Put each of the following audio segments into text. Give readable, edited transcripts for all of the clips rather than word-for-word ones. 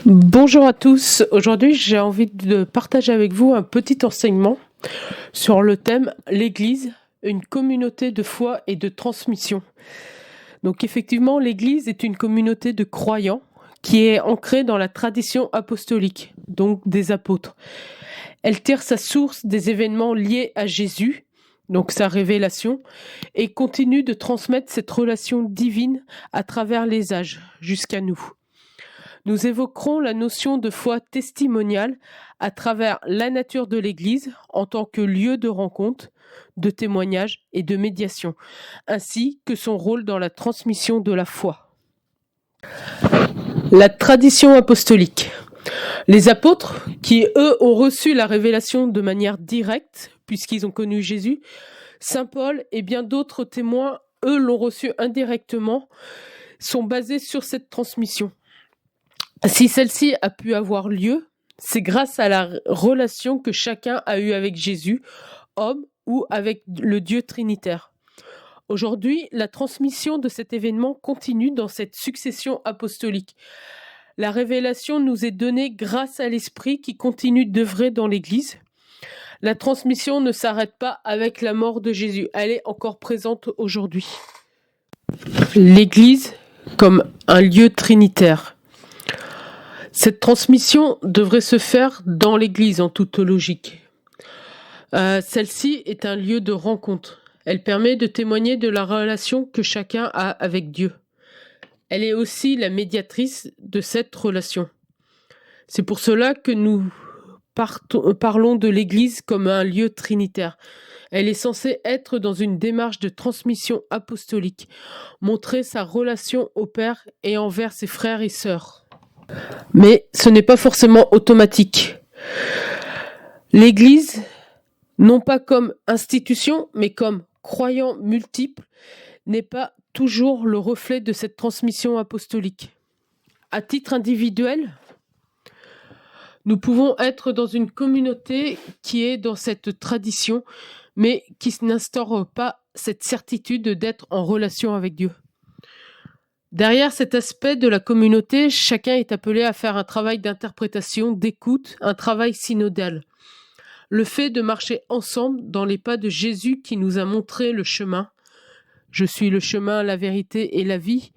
Bonjour à tous. Aujourd'hui, j'ai envie de partager avec vous un petit enseignement sur le thème l'Église, une communauté de foi et de transmission. Donc effectivement, l'Église est une communauté de croyants qui est ancrée dans la tradition apostolique, donc des apôtres. Elle tire sa source des événements liés à Jésus, donc sa révélation, et continue de transmettre cette relation divine à travers les âges jusqu'à nous. Nous évoquerons la notion de foi testimoniale à travers la nature de l'Église en tant que lieu de rencontre, de témoignage et de médiation, ainsi que son rôle dans la transmission de la foi. La tradition apostolique. Les apôtres, qui eux ont reçu la révélation de manière directe, puisqu'ils ont connu Jésus, Saint Paul et bien d'autres témoins, eux l'ont reçu indirectement, sont basés sur cette transmission. Si celle-ci a pu avoir lieu, c'est grâce à la relation que chacun a eue avec Jésus, homme ou avec le Dieu trinitaire. Aujourd'hui, la transmission de cet événement continue dans cette succession apostolique. La révélation nous est donnée grâce à l'Esprit qui continue d'œuvrer dans l'Église. La transmission ne s'arrête pas avec la mort de Jésus, elle est encore présente aujourd'hui. L'Église comme un lieu trinitaire. Cette transmission devrait se faire dans l'Église en toute logique. Celle-ci est un lieu de rencontre. Elle permet de témoigner de la relation que chacun a avec Dieu. Elle est aussi la médiatrice de cette relation. C'est pour cela que nous parlons de l'Église comme un lieu trinitaire. Elle est censée être dans une démarche de transmission apostolique, montrer sa relation au Père et envers ses frères et sœurs. Mais ce n'est pas forcément automatique. L'Église, non pas comme institution, mais comme croyants multiples, n'est pas toujours le reflet de cette transmission apostolique. À titre individuel, nous pouvons être dans une communauté qui est dans cette tradition, mais qui n'instaure pas cette certitude d'être en relation avec Dieu. Derrière cet aspect de la communauté, chacun est appelé à faire un travail d'interprétation, d'écoute, un travail synodal. Le fait de marcher ensemble dans les pas de Jésus qui nous a montré le chemin. « Je suis le chemin, la vérité et la vie »,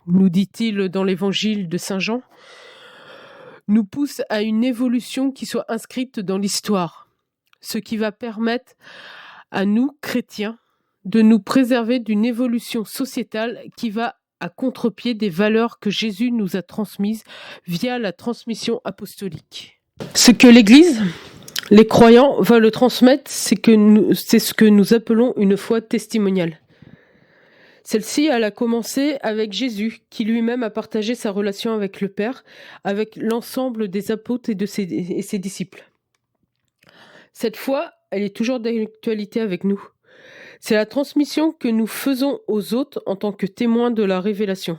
nous dit-il dans l'évangile de Saint Jean, nous pousse à une évolution qui soit inscrite dans l'histoire, ce qui va permettre à nous, chrétiens, de nous préserver d'une évolution sociétale qui va à contre-pied des valeurs que Jésus nous a transmises via la transmission apostolique. Ce que l'Église, les croyants veulent transmettre, c'est ce que nous appelons une foi testimoniale. Celle-ci, elle a commencé avec Jésus, qui lui-même a partagé sa relation avec le Père, avec l'ensemble des apôtres et ses disciples. Cette foi, elle est toujours d'actualité avec nous. C'est la transmission que nous faisons aux autres en tant que témoins de la révélation.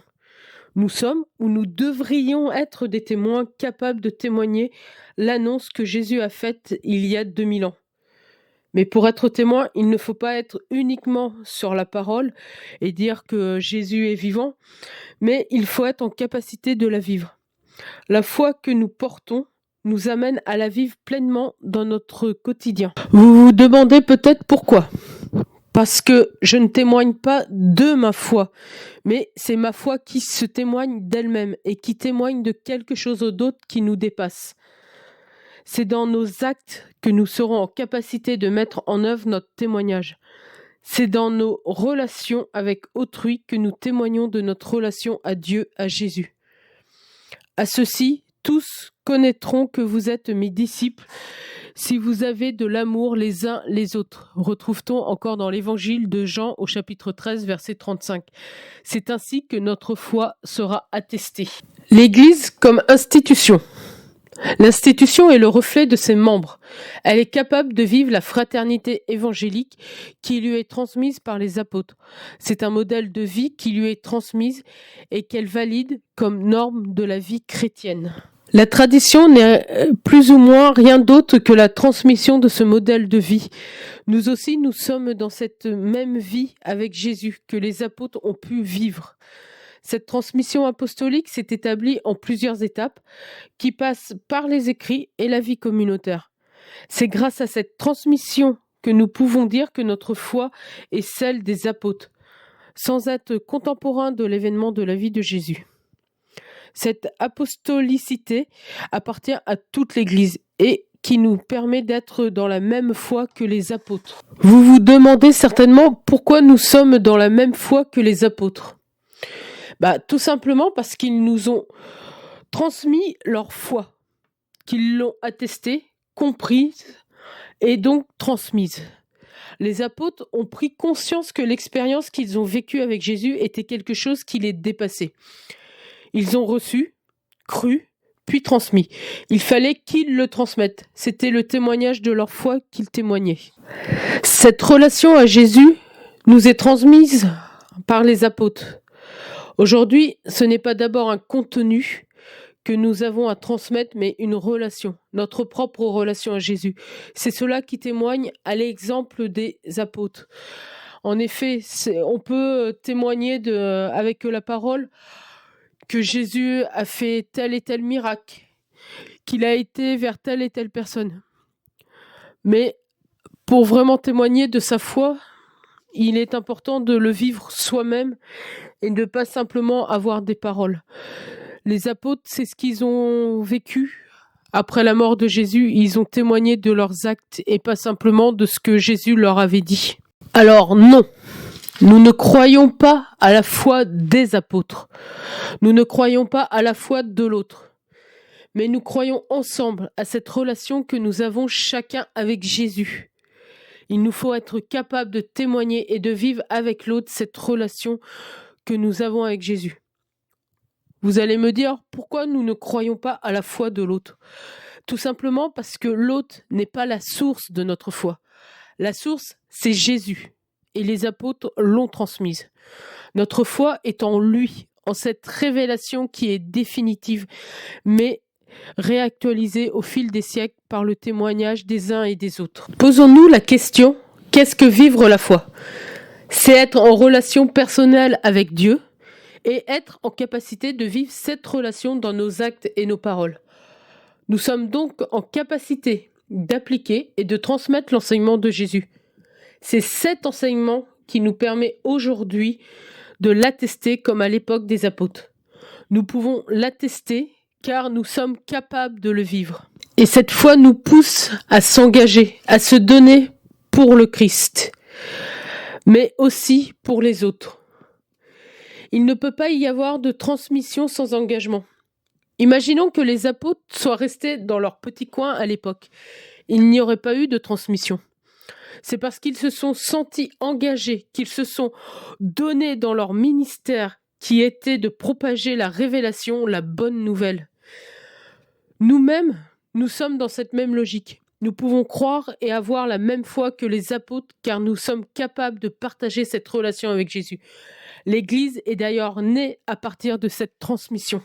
Nous sommes ou nous devrions être des témoins capables de témoigner l'annonce que Jésus a faite il y a 2000 ans. Mais pour être témoin, il ne faut pas être uniquement sur la parole et dire que Jésus est vivant, mais il faut être en capacité de la vivre. La foi que nous portons nous amène à la vivre pleinement dans notre quotidien. Vous vous demandez peut-être pourquoi ? Parce que je ne témoigne pas de ma foi, mais c'est ma foi qui se témoigne d'elle-même et qui témoigne de quelque chose d'autre qui nous dépasse. C'est dans nos actes que nous serons en capacité de mettre en œuvre notre témoignage. C'est dans nos relations avec autrui que nous témoignons de notre relation à Dieu, à Jésus. À ceci, tous connaîtront que vous êtes mes disciples si vous avez de l'amour les uns les autres. Retrouve-t-on encore dans l'évangile de Jean au chapitre 13, verset 35. C'est ainsi que notre foi sera attestée. L'Église comme institution. L'institution est le reflet de ses membres. Elle est capable de vivre la fraternité évangélique qui lui est transmise par les apôtres. C'est un modèle de vie qui lui est transmise et qu'elle valide comme norme de la vie chrétienne. La tradition n'est plus ou moins rien d'autre que la transmission de ce modèle de vie. Nous aussi, nous sommes dans cette même vie avec Jésus que les apôtres ont pu vivre. Cette transmission apostolique s'est établie en plusieurs étapes qui passent par les écrits et la vie communautaire. C'est grâce à cette transmission que nous pouvons dire que notre foi est celle des apôtres, sans être contemporain de l'événement de la vie de Jésus. Cette apostolicité appartient à toute l'Église et qui nous permet d'être dans la même foi que les apôtres. Vous vous demandez certainement pourquoi nous sommes dans la même foi que les apôtres. Tout simplement parce qu'ils nous ont transmis leur foi, qu'ils l'ont attestée, comprise et donc transmise. Les apôtres ont pris conscience que l'expérience qu'ils ont vécue avec Jésus était quelque chose qui les dépassait. Ils ont reçu, cru, puis transmis. Il fallait qu'ils le transmettent. C'était le témoignage de leur foi qu'ils témoignaient. Cette relation à Jésus nous est transmise par les apôtres. Aujourd'hui, ce n'est pas d'abord un contenu que nous avons à transmettre, mais une relation, notre propre relation à Jésus. C'est cela qui témoigne à l'exemple des apôtres. En effet, on peut témoigner avec la parole que Jésus a fait tel et tel miracle, qu'il a été vers telle et telle personne. Mais pour vraiment témoigner de sa foi, il est important de le vivre soi-même et de ne pas simplement avoir des paroles. Les apôtres, c'est ce qu'ils ont vécu. Après la mort de Jésus, ils ont témoigné de leurs actes et pas simplement de ce que Jésus leur avait dit. Alors non, nous ne croyons pas à la foi des apôtres. Nous ne croyons pas à la foi de l'autre. Mais nous croyons ensemble à cette relation que nous avons chacun avec Jésus. Il nous faut être capable de témoigner et de vivre avec l'autre cette relation que nous avons avec Jésus. Vous allez me dire pourquoi nous ne croyons pas à la foi de l'autre. Tout simplement parce que l'autre n'est pas la source de notre foi. La source, c'est Jésus. Et les apôtres l'ont transmise. Notre foi est en lui, en cette révélation qui est définitive, mais réactualisée au fil des siècles par le témoignage des uns et des autres. Posons-nous la question, qu'est-ce que vivre la foi ? C'est être en relation personnelle avec Dieu et être en capacité de vivre cette relation dans nos actes et nos paroles. Nous sommes donc en capacité d'appliquer et de transmettre l'enseignement de Jésus. C'est cet enseignement qui nous permet aujourd'hui de l'attester comme à l'époque des apôtres. Nous pouvons l'attester car nous sommes capables de le vivre. Et cette foi nous pousse à s'engager, à se donner pour le Christ, mais aussi pour les autres. Il ne peut pas y avoir de transmission sans engagement. Imaginons que les apôtres soient restés dans leur petit coin à l'époque. Il n'y aurait pas eu de transmission. C'est parce qu'ils se sont sentis engagés, qu'ils se sont donnés dans leur ministère qui était de propager la révélation, la bonne nouvelle. Nous-mêmes, nous sommes dans cette même logique. Nous pouvons croire et avoir la même foi que les apôtres car nous sommes capables de partager cette relation avec Jésus. L'Église est d'ailleurs née à partir de cette transmission.